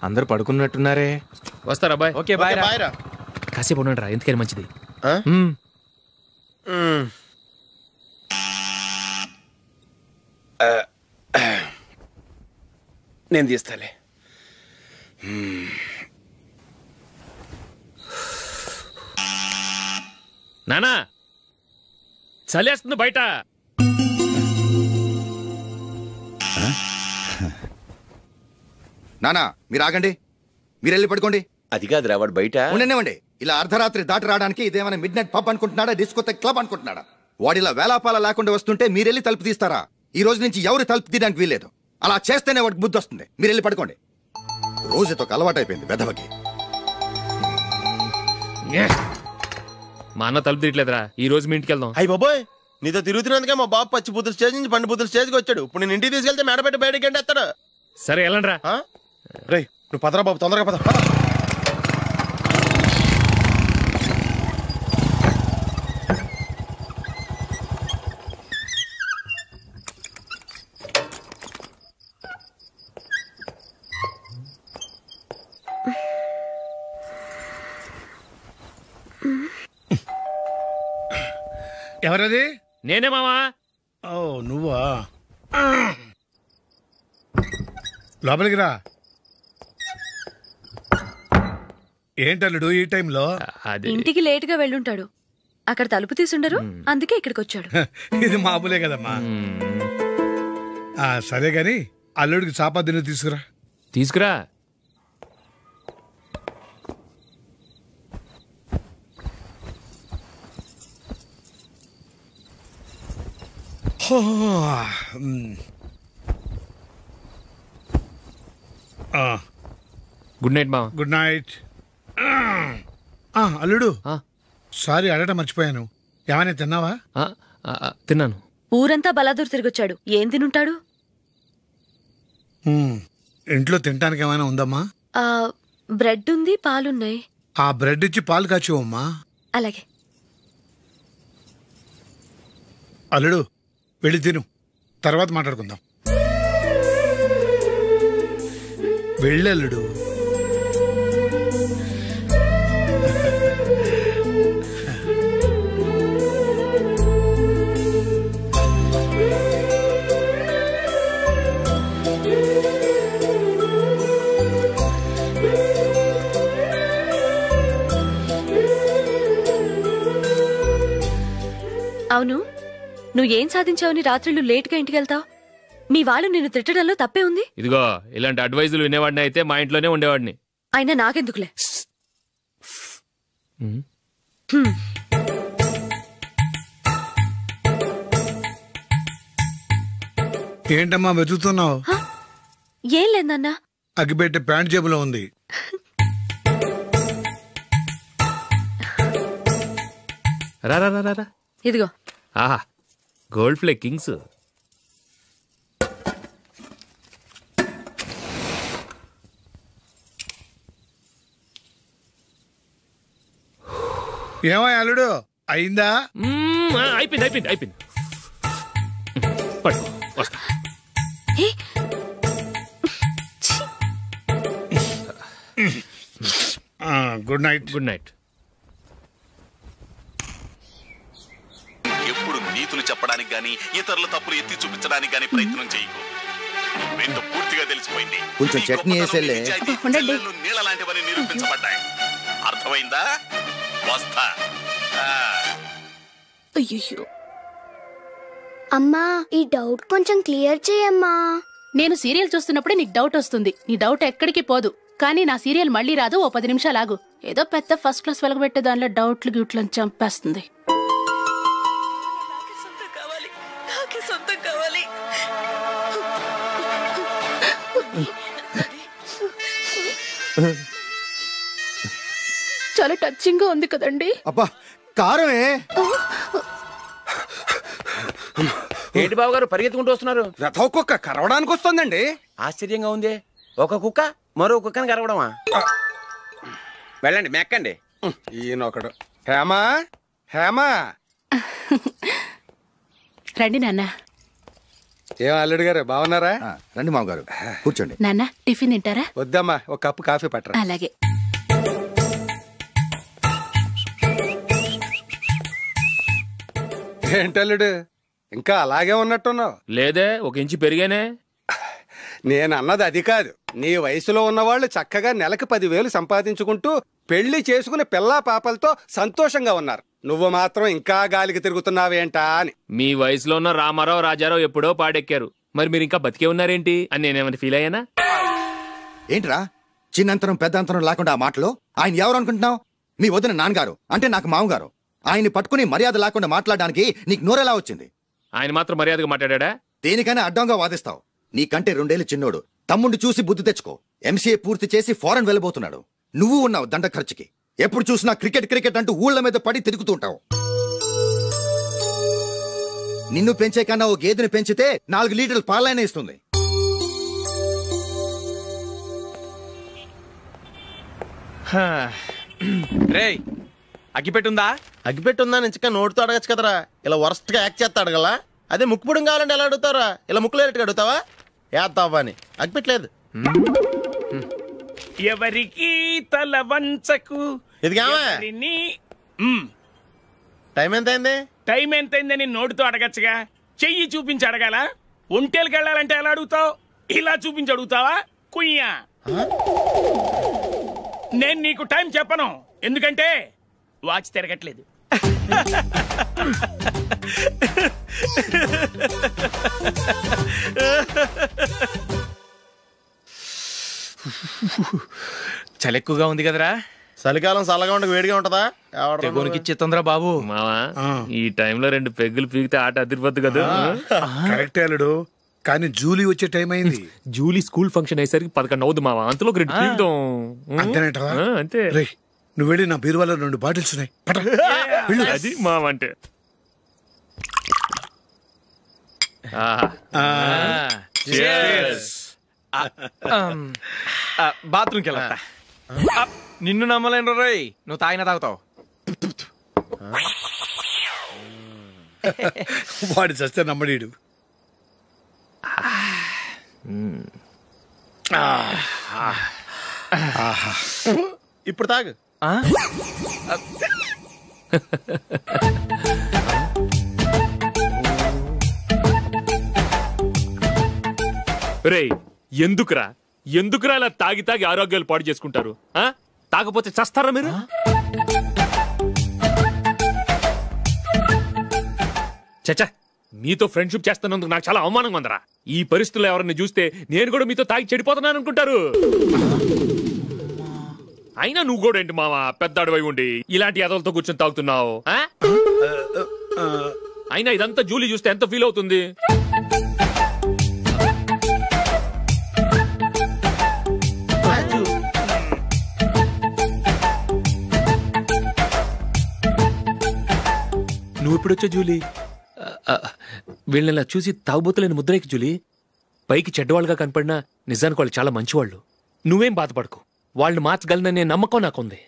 అందరు పడుకున్నట్టున్నారే. వస్తారా bye? Okay bye రా. కాసేపు ఉండండి రా, ఎందుకని మంచిది. నేను తీస్తాలే. నానా చలేస్తుంది బయట. నానా మీరు ఆగండి, మీరు వెళ్ళి పడుకోండి. అది కాదురా, వాడు బయట ఉండనివ్వండి. ఇలా అర్ధరాత్రి దాటి రావడానికి ఇదేమైనా mid night pub అనుకుంటున్నాడా, discotheque club అనుకుంటున్నాడా? వాడిలా వేలాపాల లేకుండా వస్తుంటే మీరెళ్ళి తలుపు తీస్తారా? ఈ రోజు నుంచి ఎవరు తలుపు తీయడానికి వీల్లేదు. అలా చేస్తేనే వాడికి బుద్ధి వస్తుంది. మీరు వెళ్ళి పడుకోండి. రోజుతో అలవాటు అయిపోయింది వెధవకి. మా అన్న తలుపు తీయట్లేదురా, ఈ రోజు మీ ఇంటికి వెళ్దాం. అయ్యి బాబోయ్, నీతో తిరుగుతున్నందుకే మా బాబు పచ్చి బుద్ధుల స్టేజ్ నుంచి పండు బుద్ధుల స్టేజ్కి వచ్చాడు. ఇప్పుడు నేను ఇంటికి తీసుకెళ్తే మేడబెట్టి బయటకి ఎండేస్తాడు. సరే వెళ్ళండి రా. రేయ్ నువ్వు పదరా బాబు, తొందరగా పద. ఎవరది? నేనే మావా. ఓ నువ్వా? లోపలికి రా. ఏంటల్లుడు ఈ టైంలో? ఇంటికి లేట్ గా వెళ్ళుంటాడు, అక్కడ తలుపు తీసుండరు, అందుకే ఇక్కడికి వచ్చాడు. ఇది మామూలే కదమ్మా. సరే గాని అల్లుడికి చాపాదిని తీసుకురా. తీసుకురా. గుడ్ నైట్ మావా. Good night. అల్లుడు సారీ అడగటం మర్చిపోయాను. ఏమైనా తిన్నావా? తిన్నాను. ఊరంతా బలాదూర్ తిరిగొచ్చాడు, ఏం తినుంటాడు? ఇంట్లో తినటానికి ఏమైనా ఉందమ్మా? బ్రెడ్ ఉంది, పాలున్నాయి. ఆ బ్రెడ్ ఇచ్చి పాలు కాచివమ్మా. అలాగే. అల్లుడు వెళ్ళి తిను, తర్వాత మాట్లాడుకుందాం. వెళ్ళల్లుడు. అవును, నువ్వేం సాధించావని రాత్రులు లేట్గా ఇంటికి వెళ్తావు? మీ వాళ్ళు నిన్ను తిట్టడంలో తప్పే ఉంది. ఇదిగో ఇలాంటి అడ్వైజులు వినేవాడిని అయితే మా ఇంట్లోనే ఉండేవాడిని. అయినా నాకెందుకులే. ఏంటమ్మా వెతుకుతున్నావు? ఏం లేదన్నా. అగ్గిపెట్టె ప్యాంట్ జేబులో ఉంది. రా రా రా రా. ఇదిగో. ఆహా, గోల్డ్ ప్లే కింగ్స్. ఏమో అల్లుడు అయిందా? అయిపోయింది అయిపోయింది అయిపోయింది. పట్టు వస్తా. Good night. Good night. ఎప్పుడు నీతులు చెప్పడానికి గానీ ఇతరుల తప్పులు ఎత్తి చూపించడానికి గానీ ప్రయత్నం చేయకు. ఏంటో పూర్తిగా తెలిసిపోయింది. కొంచెం చట్నీ వేసేలే. నీళ్ళ లాంటివని నిరూపించబడ్డాయి. అర్థమైందా? వస్తా. అయ్యో అమ్మా, ఈ డౌట్ కొంచెం క్లియర్ చేయమ్మా. నేను సీరియల్ చూస్తున్నప్పుడే నీకు డౌట్ వస్తుంది. నీ డౌట్ ఎక్కడికి పోదు. కానీ నా సీరియల్ మళ్ళీ రాదు. ఓ 10 నిమిషాలు ఆగు. ఏదో పెద్ద ఫస్ట్ క్లాస్ వెలగబెట్టే దానిలో డౌట్లు గ్యూట్లను చంపేస్తుంది. చాలా టచింగ్ గా ఉంది కదండి. అబ్బా కారమే. ఏంటి బాబు గారు పరిగెత్తుకుంటూ వస్తున్నారు? రథ కుక్క కరవడానికి వస్తుందండి. ఆశ్చర్యంగా ఉంది. ఒక కుక్క మరో కుక్కని కరవడమా? వెళ్ళండి మెక్కండి. ఈయనొకడు. హేమా హేమా రండి నాన్న. ఏం అల్లుడు గారు బాగున్నారా? రండి మామగారు కూర్చోండి. నాన్న టిఫిన్ తింటారా? వద్దమ్మా, ఒక కప్పు కాఫీ పట్టరా. అలాగే. ఏంటల్లుడు ఇంకా అలాగే ఉన్నట్టున్నావు? లేదే, 1 ఇంచు పెరిగానే. నేను అన్నది అది కాదు. నీ వయసులో ఉన్నవాళ్ళు చక్కగా నెలకు 10,000 సంపాదించుకుంటూ పెళ్లి చేసుకుని పిల్లా పాపలతో సంతోషంగా ఉన్నారు. నువ్వు మాత్రం ఇంకా గాలికి తిరుగుతున్నావేంటా అని. మీ వయసులో ఉన్న రామారావు రాజారావు ఎప్పుడో పాడెక్కారు, మరి మీరు ఇంకా బతికే ఉన్నారేంటి అని నేనేమైనా ఫీల్ అయ్యానా? ఏంట్రా చిన్నంతరం పెద్దంతరం లేకుండా ఆ మాటలు? ఆయన ఎవరు అనుకుంటున్నావు? మీ వదిన నాన్నగారు, అంటే నాకు మామగారు. ఆయన్ని పట్టుకుని మర్యాద లేకుండా మాట్లాడడానికి నీకు నోరెలా వచ్చింది? ఆయన మాత్రం మర్యాదగా మాట్లాడా? దేనికైనా అడ్డంగా వాదిస్తావు. నీకంటే 2 ఏళ్లు చిన్నోడు. తమ్ముడు చూసి బుద్ధి తెచ్చుకో. ఎంసీఏ పూర్తి చేసి ఫారెన్ వెళ్ళబోతున్నాడు. నువ్వు ఉన్నావు దండ ఖర్చుకి. ఎప్పుడు చూసినా క్రికెట్ అంటూ ఊళ్ళ మీద పడి తిరుగుతూ ఉంటావు. నిన్ను పెంచే కన్నా ఓ గేదెని పెంచితే 4 లీటర్లు పాలైనా ఇస్తుంది. రేయ్, అగ్గిపెట్టుందా? అగ్గిపెట్టుందా నుంచి నోటితో అడగచ్చు కదరా. ఇలా వరస్ట్ గా యాక్ట్ చేస్తా అడగలా? అదే ముక్కుపుడం కావాలంటే ఎలా అడుగుతారా? ఇలా ముక్కులేటట్టు అడుగుతావా? ఏత్తావా అని. అగ్గిపెట్టలేదు. ఎవరికి తల వంచకు. ఇది టైం ఎంత అయింది? టైం ఎంతైందని నోటితో అడగచ్చుగా, చెయ్యి చూపించి అడగాల? ఒంటేలకు వెళ్ళాలంటే ఎలా అడుగుతావు? ఇలా చూపించి అడుగుతావా? కుయ్యా, నేను నీకు టైం చెప్పను, ఎందుకంటే వాచ్ తిరగట్లేదు. చలి ఎక్కువగా ఉంది కదరా. చలికాలం చల్లగా ఉండక వేడిగా ఉంటదా? ఇచ్చేతుందిరా బాబు. మావా, ఈ టైంలో 2 పెగ్గులు పీకితే ఆట అదిరిపోద్దు కదా. కరెక్టే అల్లుడు, కానీ జూలీ వచ్చే టైం అయింది. జూలీ స్కూల్ ఫంక్షన్ అయ్యేసరికి 11 అవుతుంది మావా. అంతలో 2 పీకుతాం. అంతేనేటవా? అంతే. రే, నువ్వు వెళ్ళి నా బీరువాలో 2 బాటిల్స్ ఉన్నాయి. అది మావా అంటే. బాత్రూమ్కి వెళ్ళా. నిన్ను నమ్మలేను రోయ్, నువ్వు తాగినా తాగుతావు. వాడి చస్తే నమ్మడీడు. ఇప్పుడు తాగు. రేయ్, ఎందుకురా ఇలా తాగి ఆరోగ్యాలు పాడు చేసుకుంటారు? తాగపోతే చస్తారా మీరు? చచ్చా, మీతో ఫ్రెండ్షిప్ చేస్తున్నందుకు నాకు చాలా అవమానంగా ఉందరా. ఈ పరిస్థితుల్లో ఎవరిని చూస్తే నేను కూడా మీతో తాగి చెడిపోతున్నాను అనుకుంటారు. అయినా నువ్వు కూడా ఏంటి మావా, పెద్ద అడవై ఉండి ఇలాంటి ఎదలతో కూర్చొని తాగుతున్నావు? అయినా ఇదంతా జూలీ చూస్తే ఎంత ఫీల్ అవుతుంది? నువ్వు ఎప్పుడొచ్చా జూలీ? వీళ్ళని చూసి తాగుబోతులేని ముద్రేకి జూలీ. పైకి చెడ్డవాళ్ళుగా కనపడినా నిజానికి వాళ్ళు చాలా మంచివాళ్ళు. నువ్వేం బాధపడకు, వాళ్ళని మార్చగలననే నమ్మకం నాకుంది.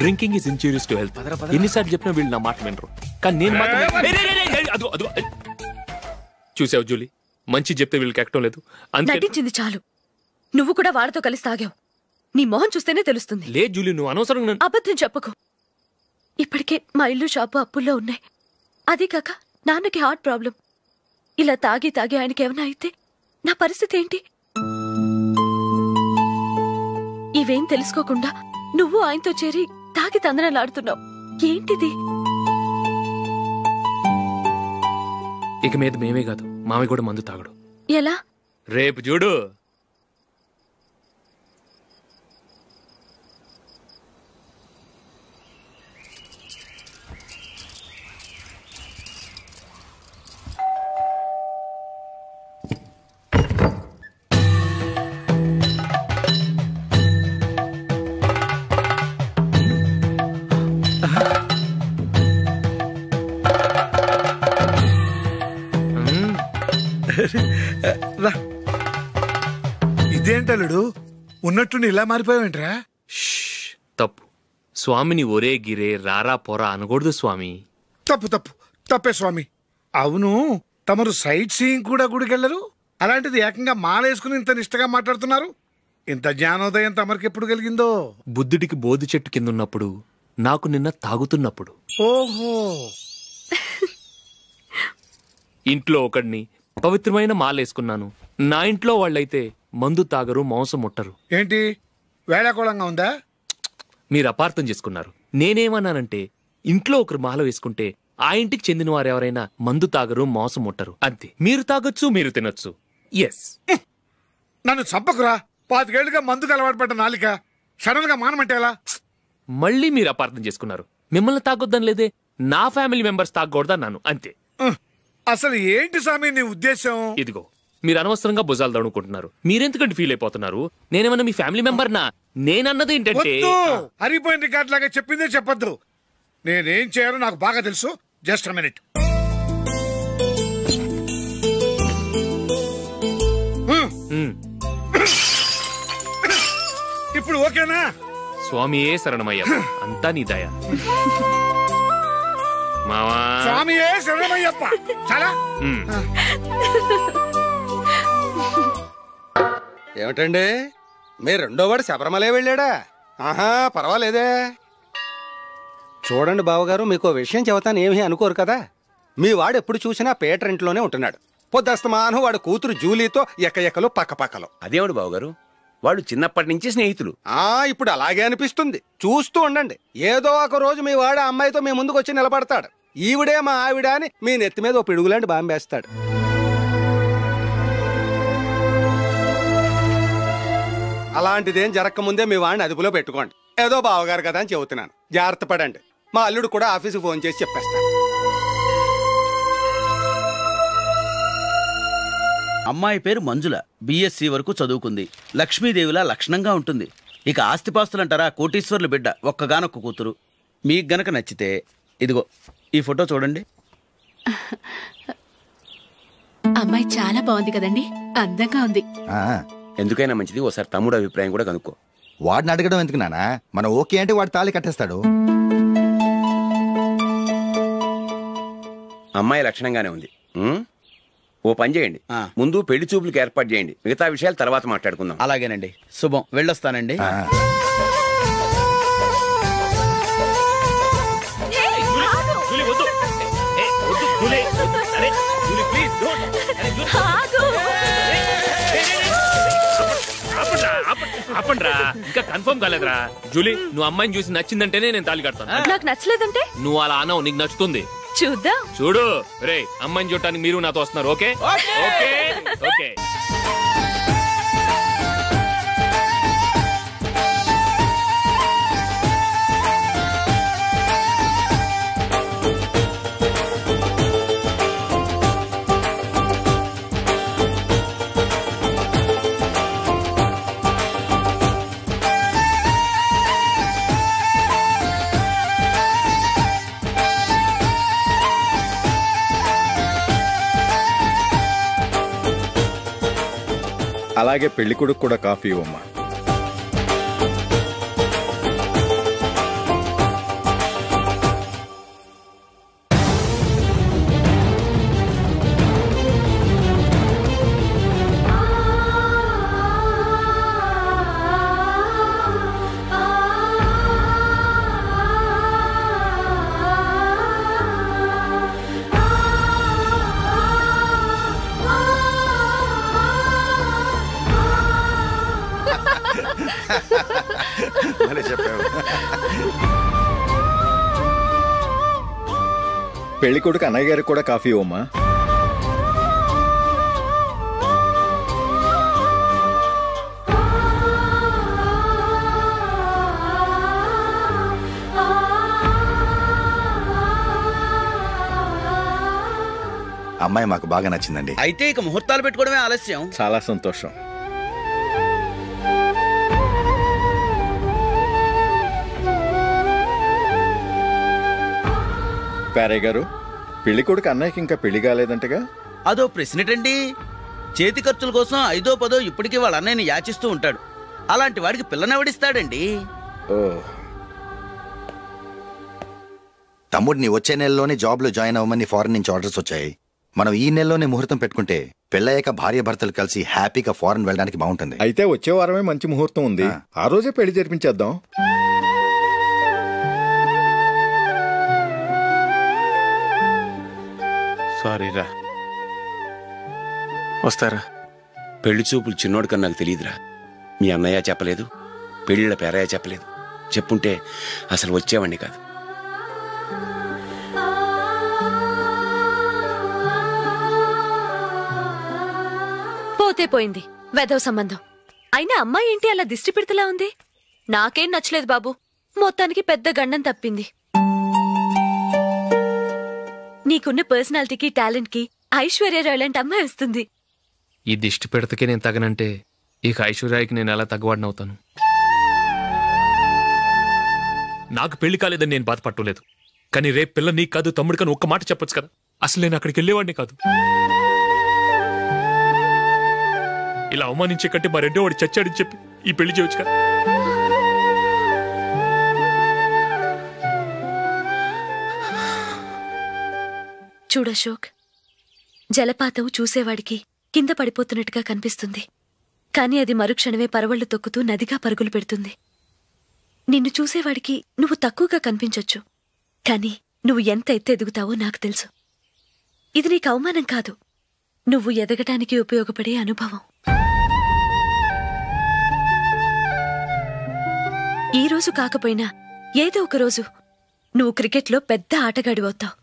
Drinking is injurious to health. ఎన్నిసార్లు చెప్పినా వీళ్ళు నా మాట వినరు, కానీ నేను మాత్రం. చూసావు జూలీ, మంచి చెప్తే వీళ్ళకి ఎక్కడం లేదు. నటించింది చాలు. నువ్వు కూడా వాళ్ళతో కలిసి తాగావు. నీ మొహం చూస్తేనే తెలుస్తుంది. లే జూలీ, నువ్వు అనవసరంగా అబద్ధం చెప్పకు. ఇప్పటికే మా ఇల్లు షాపు అప్పుల్లో ఉన్నాయి. అదే కాక నాన్నకి హార్ట్ ప్రాబ్లం. ఇలా తాగి ఆయనకి ఏమైనా అయితే నా పరిస్థితి ఏంటి? ఇవేం తెలుసుకోకుండా నువ్వు ఆయనతో చేరి తాగి తందనలాడుతున్నావు. ఏంటిది? ఇక మీద మేమే కాదు, మామయ్య కూడా మందు తాగడు. ఎలా? రేపు చూడు. ఇదేంటలుడు, ఉన్నట్టుండి ఇలా మారిపోయావేంట్రా? తప్పు. స్వామిని ఒరే గిరే రారా పోరా అనకూడదు స్వామి. తప్పే స్వామి. అవును, తమరు సైట్ సీయింగ్ కూడా గుడికెళ్లరు, అలాంటిది ఏకంగా మాలేసుకుని ఇంత నిష్టగా మాట్లాడుతున్నారు. ఇంత జ్ఞానోదయం తమరికి ఎప్పుడు కలిగిందో? బుద్ధుడికి బోధి చెట్టు కింద ఉన్నప్పుడు, నాకు నిన్న తాగుతున్నప్పుడు. ఓహో. ఇంట్లో ఒకడిని పవిత్రమైన మాలేసుకున్నాను. నా ఇంట్లో వాళ్ళైతే మందు తాగరు, మాంసం ముట్టరు. ఏంటి వేళాకోళంగా ఉందా? మీరు అపార్థం చేసుకున్నారు. నేనేమన్నానంటే, ఇంట్లో ఒకరు మాల వేసుకుంటే ఆ ఇంటికి చెందిన వారు ఎవరైనా మందు తాగరు, మాంసం ముట్టరు, అంతే. మీరు తాగొచ్చు, మీరు తినొచ్చు. ఎస్. నన్ను చంపకురా. 5 ఏళ్లుగా మందుకు అలవాటు పడ్డ నాలిక సడన్ గా మానమంటే ఎలా? మళ్ళీ మీరు అపార్థం చేసుకున్నారు. మిమ్మల్ని తాగొద్దని లేదే, నా ఫ్యామిలీ మెంబర్స్ తాగకూడదన్నాను, అంతే. అసలు ఏంటి స్వామి నీ ఉద్దేశం? ఇదిగో, మీరు అనవసరంగా భుజాలు దడుకుంటున్నారు. మీరెందుకంటే ఫీల్ అయిపోతున్నారు? నేనేమన్నా మీ ఫ్యామిలీ మెంబర్నా? నేనన్నది ఏంటంటే, హరిపోయిన రికార్డ్ లాగా చెప్పిందే చెప్పొద్దు. నేనేం చేయాలో నాకు బాగా తెలుసు. Just a minute. ఇప్పుడు ఓకేనా? స్వామియే శరణమయ్య, అంతా నీ దయ. మావా స్వామియే శరణమయ్యప్ప. చాలా ఏమిటండి, మీ రెండోవాడు శబరిమలే వెళ్ళాడా? ఆహా, పర్వాలేదే. చూడండి బావగారు, మీకు విషయం చెబుతాను, ఏమీ అనుకోరు కదా. మీ వాడు ఎప్పుడు చూసినా పేటర్ ఇంట్లోనే ఉంటున్నాడు. పొద్దస్తమానం వాడు కూతురు జూలీతో ఎక్కలు పక్కపక్కలో. అదేవాడు బావగారు, వాడు చిన్నప్పటి నుంచి స్నేహితులు. ఇప్పుడు అలాగే అనిపిస్తుంది. చూస్తూ ఉండండి, ఏదో ఒక రోజు మీ వాడు అమ్మాయితో మీ ముందుకు వచ్చి నిలబడతాడు. ఈవిడే మా ఆవిడ అని మీ నెత్తి మీద ఓ పిడుగులాంటి బాంబేస్తాడు. అలాంటిదేం జరగకముందే మీ వాడిని అదుపులో పెట్టుకోండి. ఏదో బావగారు కదా అని చెబుతున్నాను, జాగ్రత్త పడండి. మా అల్లుడు కూడా ఆఫీసుకు ఫోన్ చేసి చెప్పేస్తాను. అమ్మాయి పేరు మంజుల, బిఎస్సి వరకు చదువుకుంది. లక్ష్మీదేవిలా లక్షణంగా ఉంటుంది. ఇక ఆస్తిపాస్తులంటారా, కోటీశ్వర్ల బిడ్డ, ఒక్కగానొక్క కూతురు. మీకు గనక నచ్చితే ఇదిగో ఈ ఫోటో చూడండి. అమ్మాయి చాలా బాగుంది కదండి, అందంగా ఉంది. ఎందుకైనా మంచిది ఓసారి తమ్ముడు అభిప్రాయం కూడా కనుక్కో. వాడిని అడగడం ఎందుకు నానా? మనం ఓకే అంటే వాడు తాళి కట్టేస్తాడు. అమ్మాయి లక్షణంగానే ఉంది. ఓ పని చేయండి, ముందు పెళ్లి చూపులకు ఏర్పాటు చేయండి, మిగతా విషయాలు తర్వాత మాట్లాడుకుందాం. అలాగేనండి. శుభం, వెళ్ళొస్తానండి. అప్పండ్రా, ఇంకా కన్ఫర్మ్ కాలేదురా. జూలీ, నువ్వు అమ్మాయిని చూసి నచ్చిందంటేనే నేను తాళి కడతాను. నాకు నచ్చలేదంటే? నువ్వు అలా అనవు, నీకు నచ్చుతుంది. చూద్దాం. చూడు రే, అమ్మాయిని చూడటానికి మీరు నాతో వస్తున్నారు. Okay okay okay. అలాగే పెళ్లి కొడుకు కూడా కాఫీ ఇవ్వమ్మా. పెళ్లి కొడుకు అన్నయ్య గారికి కూడా కాఫీ ఇవ్వమ్మా. అమ్మాయి మాకు బాగా నచ్చిందండి. అయితే ఇక ముహూర్తాలు పెట్టుకోవడమే ఆలస్యం. చాలా సంతోషం. పేరయ్య గారు, పెళ్లి కొడుకు అన్నయ్యకి ఇంకా పెళ్లి కాలేదంటగా? అదో ప్రశ్నటండి. చేతి ఖర్చుల కోసం 5దో 10దో ఇప్పటికీ వాళ్ళ అన్నయ్యని యాచిస్తూ ఉంటాడు. అలాంటి వాడికి పిల్లనెవడిస్తాడండి? తమ్ముడిని వచ్చే నెలలోనే జాబ్ లో జాయిన్ అవ్వమని ఫారెన్ నుంచి ఆర్డర్స్ వచ్చాయి. మనం ఈ నెలలోనే ముహూర్తం పెట్టుకుంటే పెళ్ళయ్యాక భార్య భర్తలు కలిసి హ్యాపీగా ఫారెన్ వెళ్ళడానికి బాగుంటుంది. అయితే వచ్చే వారమే మంచి ముహూర్తం ఉంది, ఆ రోజే పెళ్లి జరిపించేద్దాం. సారీరా, వస్తారా? పెళ్లి చూపులు చిన్నోడు కన్నా నాకు తెలియదురా. మీ అన్నయ్య చెప్పలేదు, పెళ్ళిళ్ళ పేరయ్య చెప్పలేదు. చెప్పుంటే అసలు వచ్చేవాడిని కాదు. పోతే పోయింది వెధవ సంబంధం. అయినా అమ్మాయి ఏంటి అలా దిష్టి పెడతలా ఉంది? నాకేం నచ్చలేదు బాబు. మొత్తానికి పెద్ద గండం తప్పింది. నీకున్న పర్సనాలిటీకి టాలెంట్ కి ఐశ్వర్యరాయ్ లాంటి అమ్మాయి వస్తుంది. ఈ దిష్టి పెడతకే నేను తగనంటే ఇక ఐశ్వర్యాకి నేను ఎలా తగ్గవాడినవుతాను? నాకు పెళ్లి కాలేదని నేను బాధపట్టలేదు, కానీ రేపు పిల్ల నీకు కాదు తమ్ముడు కానీ ఒక్క మాట చెప్పొచ్చు కదా. అసలు నేను అక్కడికి వెళ్ళేవాడిని కాదు. ఇలా అవమానించే కంటే మా రెండో వాడు చచ్చాడని చెప్పి ఈ పెళ్లి చేయొచ్చు కదా. చూడశోక్, జలపాతం చూసేవాడికి కింద పడిపోతున్నట్టుగా కనిపిస్తుంది, కానీ అది మరుక్షణమే పరవళ్లు తొక్కుతూ నదిగా పరుగులు పెడుతుంది. నిన్ను చూసేవాడికి నువ్వు తక్కువగా కనిపించొచ్చు, కానీ నువ్వు ఎంత ఎత్తు ఎదుగుతావో నాకు తెలుసు. ఇది నీకు అవమానం కాదు, నువ్వు ఎదగటానికి ఉపయోగపడే అనుభవం. ఈ రోజు కాకపోయినా ఏదో ఒక రోజు నువ్వు క్రికెట్లో పెద్ద ఆటగాడివవుతావు.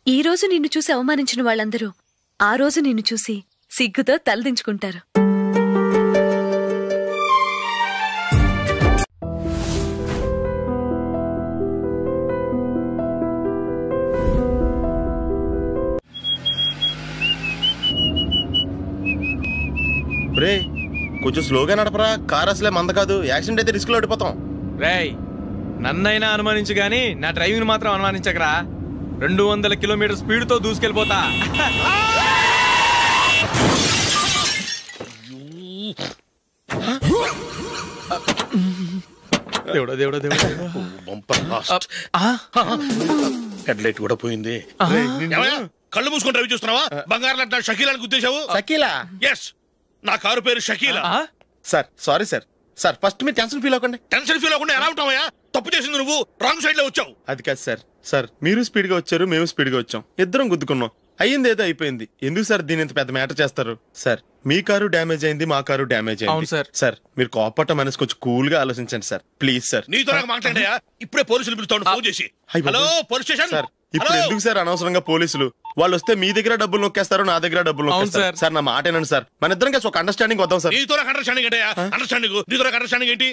ఈ రోజు నిన్ను చూసి అవమానించిన వాళ్ళందరూ ఆ రోజు నిన్ను చూసి సిగ్గుతో తలదించుకుంటారు. రే కొంచెం స్లోగా నడపరా, కార్ అసలే మంద కాదు. యాక్సిడెంట్ అయితే రిస్క్ లో ఓడిపోతాం. రేయ్, నన్నైనా అనుమానించు గాని నా డ్రైవింగ్ మాత్రం అనుమానించకరా. 200 కిలోమీటర్ స్పీడ్ తో దూసుకెళ్ళిపోతా. దేవుడా దేవుడా దేవుడా, హెడ్ లైట్ కూడా పోయింది. కళ్ళు మూసుకొని రవి చూస్తున్నావా? బంగారం లాంటి షకీలాని గుర్తించావు? షకీలా? ఎస్, నా కారు పేరు Shakeela. Sir sorry sir. Sir first మీరు టెన్షన్ ఫీల్ అవ్వకండి. టెన్షన్ ఫీల్ అవ్వకుండా ఎలా ఉంటావయ్యా? తప్పు చేసింది నువ్వు, రాంగ్ సైడ్ లో వచ్చావు. అది కాదు సార్. సార్ మీరు స్పీడ్ గా వచ్చారు, మేము స్పీడ్ గా వచ్చాం, ఇద్దరం గుద్దుకున్నాం. అయ్యింది ఏదో అయిపోయింది. ఎందుకు సార్ దీని ఇంత పెద్ద మ్యాటర్ చేస్తారు? సార్ మీ కారు డ్యామేజ్ అయింది, మా కారు డ్యామేజ్ అయింది. సార్ సార్ మీరు కోపట్ట మనసు కొంచెం కూల్ గా ఆలోచించండి సార్, ప్లీజ్ సార్. నీతో నాకు మాట్లాడాయా? ఇప్పుడే పోలీసులు పిలుస్తాను, ఫోన్ చేసి. Hello police station. సార్ ఇప్పుడు ఎందుకు సార్ అనవసరంగా పోలీసులు? వాళ్ళు వస్తే మీ దగ్గర డబ్బులు నొక్కేస్తారు, నా దగ్గర డబ్బులు నొక్కేస్తారు. సార్ నా మాట ఏనండి సార్, మన ఇద్దరం కలిసి ఒక అండర్స్టాండింగ్ వద్దాం సార్. నీతో నాకు అండర్స్టాండింగ్ ఏంటయ్యా? అండర్స్టాండింగ్ నీతో నాకు అండర్స్టాండింగ్ ఏంటి?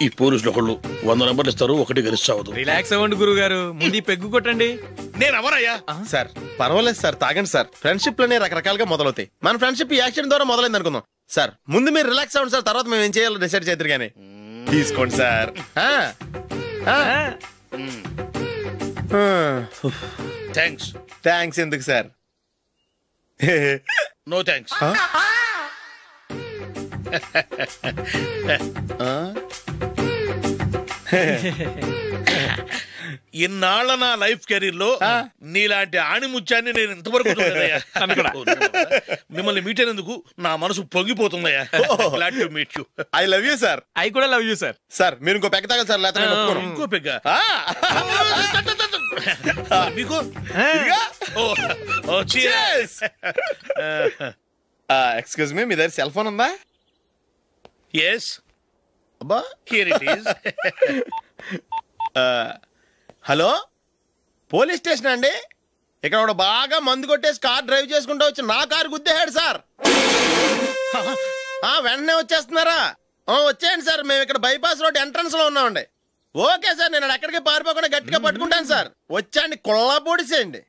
ఈ పోలీసులు ఒకళ్ళు 100 నెంబర్లు ఇస్తారు, ఒకటి గెలిచావదు. రిలాక్స్ అవ్వండి గురువు గారు, ముందు పెగ్గు కొట్టండి. నేను ఎవరయ్యా? సార్ పర్వాలేదు సార్, తాగండి సార్. ఫ్రెండ్షిప్ లోనే రకరకాలుగా మొదలవుతాయి. మన ఫ్రెండ్షిప్ ఈ యాక్సిడెంట్ ద్వారా మొదలైంది అనుకుందాం. సార్ ముందు మీరు రిలాక్స్ అవ్వండి సార్, తర్వాత మేము ఏం చేయాలో డిసైడ్ చేద్దరు గానీ. తీసుకోండి సార్. థ్యాంక్స్. థ్యాంక్స్ ఎందుకు సార్? No thanks. ఇన్నాళ్ళ నా లైఫ్ కెరీర్ లో నీలాంటి ఆణిముత్యాన్ని నేను ఇంతవరకు చూడలేదయ్యా. మిమ్మల్ని మీట్ అయినందుకు నా మనసు పొంగిపోతుందయ్యా. Glad to meet you. I love you sir. I కూడా లవ్ యూ సార్. సార్ మీరు ఇంకో పెగ్గ తాగాలి సార్, లేకపోతే నేను ఒప్పుకోను. ఇంకో పెగ్గ మీకు? ఎక్స్క్యూజ్ మీ, మీ దగ్గర సెల్ ఫోన్ ఉందా? ఎస్. అబ్బా here it is. Hello, police station అండి. ఇక్కడ ఒకడు బాగా మందు కొట్టేసి కార్ డ్రైవ్ చేసుకుంటూ వచ్చి నా కారు గుద్దేశాడు సార్. వెంటనే వచ్చేస్తున్నారా? వచ్చేయండి సార్, మేము ఇక్కడ బైపాస్ రోడ్ ఎంట్రన్స్ లో ఉన్నామండి. ఓకే సార్, నేను ఎక్కడికి పారిపోకుండా గట్టిగా పట్టుకుంటాను సార్. వచ్చాండి, కుళ్ళా పొడిసేయండి.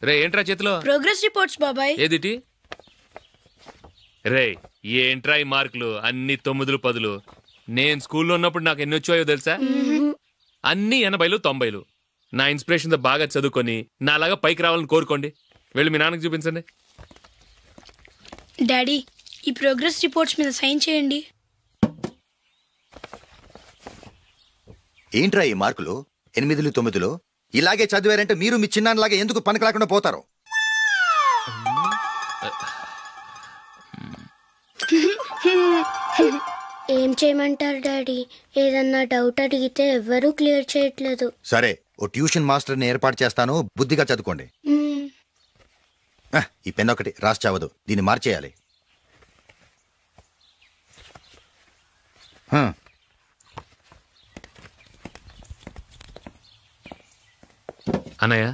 రే ఏంట్రా చేతిలో? ప్రోగ్రెస్ రిపోర్ట్స్ బాబాయ్. ఏదిటి? రే ఏంట్రా ఈ మార్కులు అన్ని 9, 10? నేను స్కూల్లో ఉన్నప్పుడు నాకు ఎన్ని వచ్చాయో తెలుసా? అన్ని 80, 90. నా ఇన్స్పిరేషన్ తో బాగా చదువుకొని నాలాగా పైకి రావాలని కోరుకోండి. వెళ్ళి మీ నాన్నకి చూపించండి. డాడీ ఈ ప్రోగ్రెస్ రిపోర్ట్స్ మీద సైన్ చేయండి. ఏంట్రా ఈ మార్కులు 8, 9? ఇలాగే చదివారంటే మీరు మీ చిన్నాన్నలాగా ఎందుకు పనికి లేకుండా పోతారు? ఏం చేయమంటారు డాడీ? ఏదన్నా డౌట్ అడిగితే ఎవ్వరూ క్లియర్ చేయట్లేదు. సరే, ఓ ట్యూషన్ మాస్టర్ని ఏర్పాటు చేస్తాను, బుద్ధిగా చదువుకోండి. ఈ పెన్ ఒకటి రాసి చావదు, దీన్ని మార్చేయాలి. అన్నయ్య,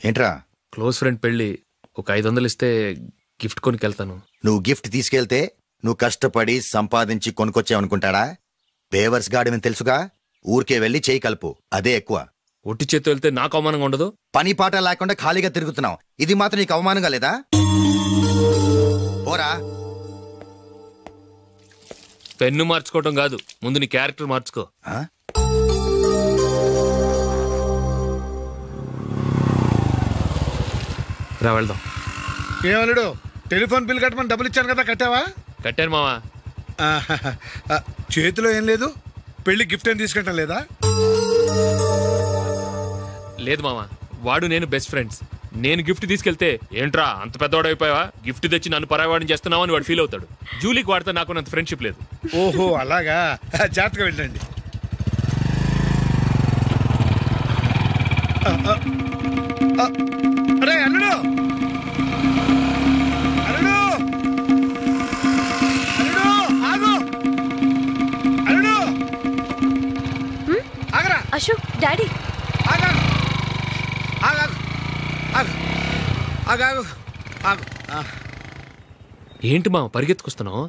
ఏంట్రా? క్లోజ్ ఫ్రెండ్ పెళ్లి, ఒక 500 ఇస్తే గిఫ్ట్ కొనుకెళ్తాను. నువ్వు గిఫ్ట్ తీసుకెళ్తే నువ్వు కష్టపడి సంపాదించి కొనుక్కొచ్చావనుకుంటాడా? పేవర్స్ గార్డెన్ తెలుసుగా, ఊరికే వెళ్ళి చేయి కలుపు, అదే ఎక్కువ. ఒట్టి చేత్తో వెళ్తే నాకు అవమానంగా ఉండదు? పని పాట లేకుండా ఖాళీగా తిరుగుతున్నావు, ఇది మాత్రం నీకు అవమానంగా లేదా? పోరా. పెన్ను మార్చుకోవటం కాదు, ముందు నీ క్యారెక్టర్ మార్చుకో. రా వెళ్దాం. ఏమలుడు, టెలిఫోన్ బిల్ కట్టమని డబ్బులు ఇచ్చాను కదా, కట్టావా? కట్టాను మావా. చేతిలో ఏం లేదు, పెళ్లి గిఫ్ట్ ఏం తీసుకుంటాం లేదా? లేదు మావా, వాడు నేను బెస్ట్ ఫ్రెండ్స్. నేను గిఫ్ట్ తీసుకెళ్తే ఏంట్రా అంత పెద్దవాడు అయిపోయావా, గిఫ్ట్ తెచ్చి నన్ను పరాయవాడిని చేస్తున్నావు అని వాడు ఫీల్ అవుతాడు. జూలీకి వాడితే నాకు అంత ఫ్రెండ్షిప్ లేదు. ఓహో అలాగా, జాగ్రత్తగా వెళ్ళండి. అరే అల్లుడు, అల్లుడు, అల్లుడు, ఆగు, అల్లుడు, ఆగరా. అశోక్, డాడీ, ఆగు, ఆగు, ఆగు, ఆగు, ఆగు. ఏంటి మా పరిగెత్తుకొస్తున్నావు?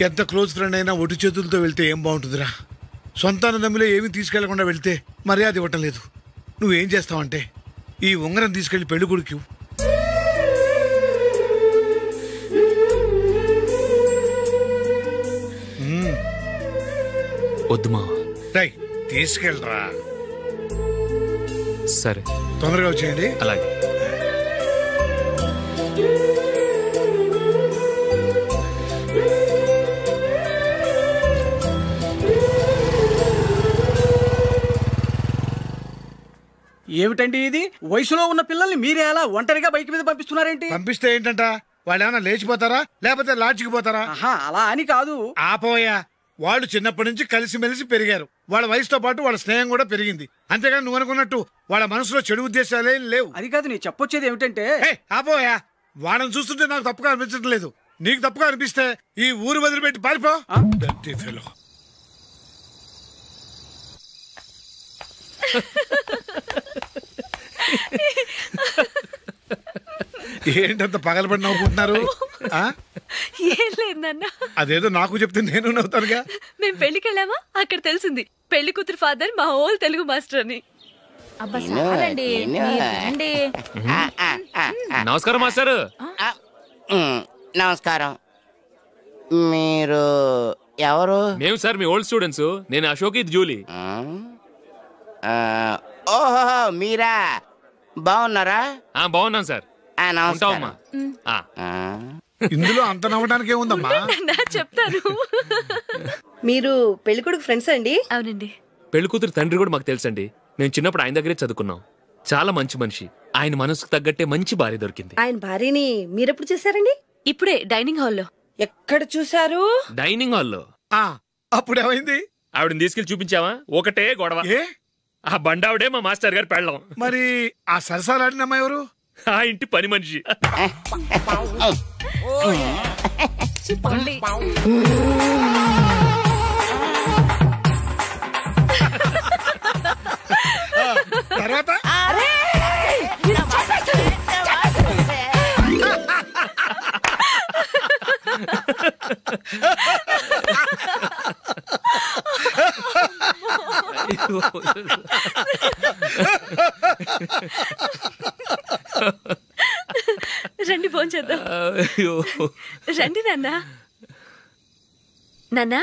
ఎంత క్లోజ్ ఫ్రెండ్ అయినా ఒటి చేతులతో వెళ్తే ఏం బాగుంటుందిరా? సొంతాన నమ్మిలో ఏమీ తీసుకెళ్లకుండా వెళ్తే మర్యాద ఇవ్వటం లేదు. నువ్వేం చేస్తావంటే ఈ ఉంగరం తీసుకెళ్లి పెళ్లి కొడుకు వద్దు మా. రై, తీసుకెళ్ళరా. సరే, తొందరగా వచ్చేయండి. అలాగే. ఏమిటండి ఇది? వయసులో ఉన్న పిల్లల్ని మీరే అలా ఒంటరిగా బైక్ మీద పంపిస్తున్నారేంటి? పంపిస్తే ఏంటంట, వాళ్ళు ఏమైనా లేచిపోతారా లేకపోతే లాడ్జికి పోతారా? అలా అని కాదు. ఆపోయా, వాళ్ళు చిన్నప్పటి నుంచి కలిసిమెలిసి పెరిగారు. వాళ్ళ వయసుతో పాటు వాళ్ళ స్నేహం కూడా పెరిగింది. అంతేగాని నువ్వు అనుకున్నట్టు వాళ్ళ మనసులో చెడు ఉద్దేశాలేం లేవు. అది కాదు, నేను చెప్పొచ్చేది ఏమిటంటే, ఆపోయా, వాళ్ళని చూస్తుంటే నాకు తప్పుగా అనిపించడం లేదు. నీకు తప్పుగా అనిపిస్తే ఈ ఊరు వదిలిపెట్టి పారిపో. ఏంటంత పగలబడి నవ్వుకుంటున్నారు? ఏం లేదన్న, అదేదో నాకు చెప్తే నేను నవ్వుతానుగా. మేము పెళ్లికి వెళ్ళామా, అక్కడ తెలిసింది పెళ్లి కూతురు ఫాదర్ మా హోల్ తెలుగు మాస్టర్ అని. నమస్కారం మాస్టర్. నమస్కారం. మీరు ఎవరు? మేము సార్ మీ ఓల్డ్ స్టూడెంట్స్. నేను అశోక్, ఇది జూలీ. ఓహో, మీరా? బాగున్నారా? బాగున్నాం సార్. నమస్కారం. ఇందులో అంత నవ్వడానికి ఏముందమ్మా? చెప్తాను. మీరు పెళ్లి కొడుకు ఫ్రెండ్స్ అండి? అవునండి. పెళ్లి కూతురు తండ్రి కూడా మాకు తెలుసండి. మేము చిన్నప్పుడు ఆయన దగ్గరే చదువుకున్నాం. చాలా మంచి మనిషి. ఆయన మనసుకు తగ్గట్టే మంచి భార్య దొరికింది. ఆయన భార్యని మీరెప్పుడు చూసారండి? ఇప్పుడే డైనింగ్ హాల్లో. ఎక్కడ చూసారు? డైనింగ్ హాల్లో. అప్పుడు ఏమైంది? ఆవిడని తీసుకెళ్లి చూపించావా? ఒకటే గొడవ. ఆ బండావిడే మా మాస్టర్ గారు పెళ్ళం. మరి ఆ సరసాలాడిన అమ్మాయి ఎవరు? ఆ ఇంటి పని మనిషి. తర్వాత రండి భోంచేద్దాం. రండి నాన్న. నాన్నా,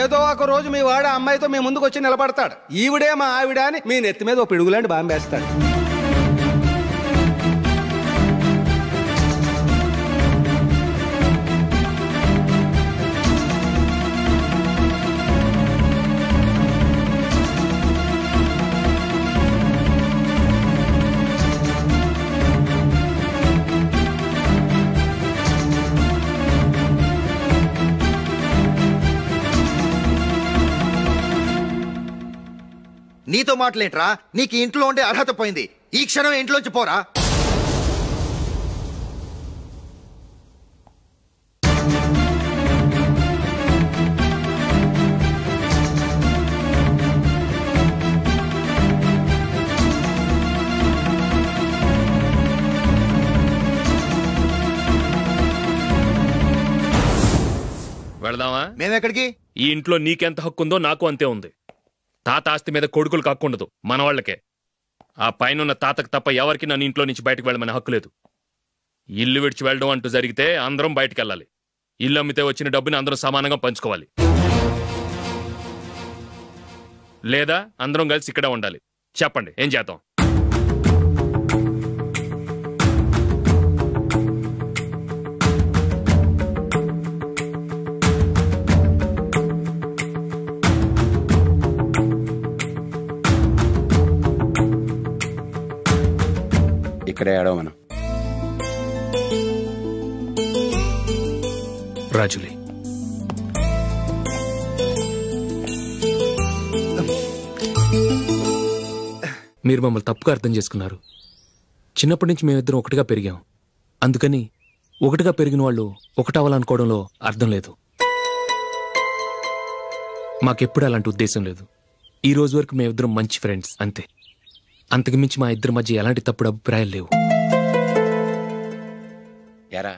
ఏదో ఒక రోజు మీ వాడు అమ్మాయితో మీ ముందుకు వచ్చి నిలబడతాడు. ఈవిడే మా ఆవిడ అని మీ నెత్తి మీద ఓ పిడుగులాంటి బాంబేస్తాడు. నీతో మాటలేంట్రా? నీకు ఇంట్లో ఉండే అర్హత పోయింది. ఈ క్షణం ఇంట్లోంచి పోరా. వెళదామా? మేమెక్కడికి? ఈ ఇంట్లో నీకెంత హక్కు ఉందో నాకు అంతే ఉంది. తాత ఆస్తి మీద కొడుకులు కాకుండదు, మన వాళ్లకే. ఆ పైన తాతకు తప్ప ఎవరికి నన్ను ఇంట్లో నుంచి బయటకు వెళ్ళమనే హక్కు లేదు. ఇల్లు విడిచి వెళ్ళడం అంటూ జరిగితే అందరం బయటకు వెళ్ళాలి. ఇల్లు అమ్మితే వచ్చిన డబ్బుని అందరం సమానంగా పంచుకోవాలి. లేదా అందరం కలిసి ఇక్కడే ఉండాలి. చెప్పండి, ఏం చేద్దాం? ఇక్కడే ఆడవ మనం. రాజులీ, మీరు మమ్మల్ని తప్పుగా అర్థం చేసుకున్నారు. చిన్నప్పటి నుంచి మేమిద్దరం ఒకటిగా పెరిగాం. అందుకని ఒకటిగా పెరిగిన వాళ్ళు ఒకటవ్వాలనుకోవడంలో అర్థం లేదు. మాకెప్పుడు అలాంటి ఉద్దేశం లేదు. ఈ రోజు వరకు మేమిద్దరం మంచి ఫ్రెండ్స్ అంతే. అంతకుమించి మా ఇద్దరి మధ్య ఎలాంటి తప్పుడు అభిప్రాయాలు లేవు. యారా,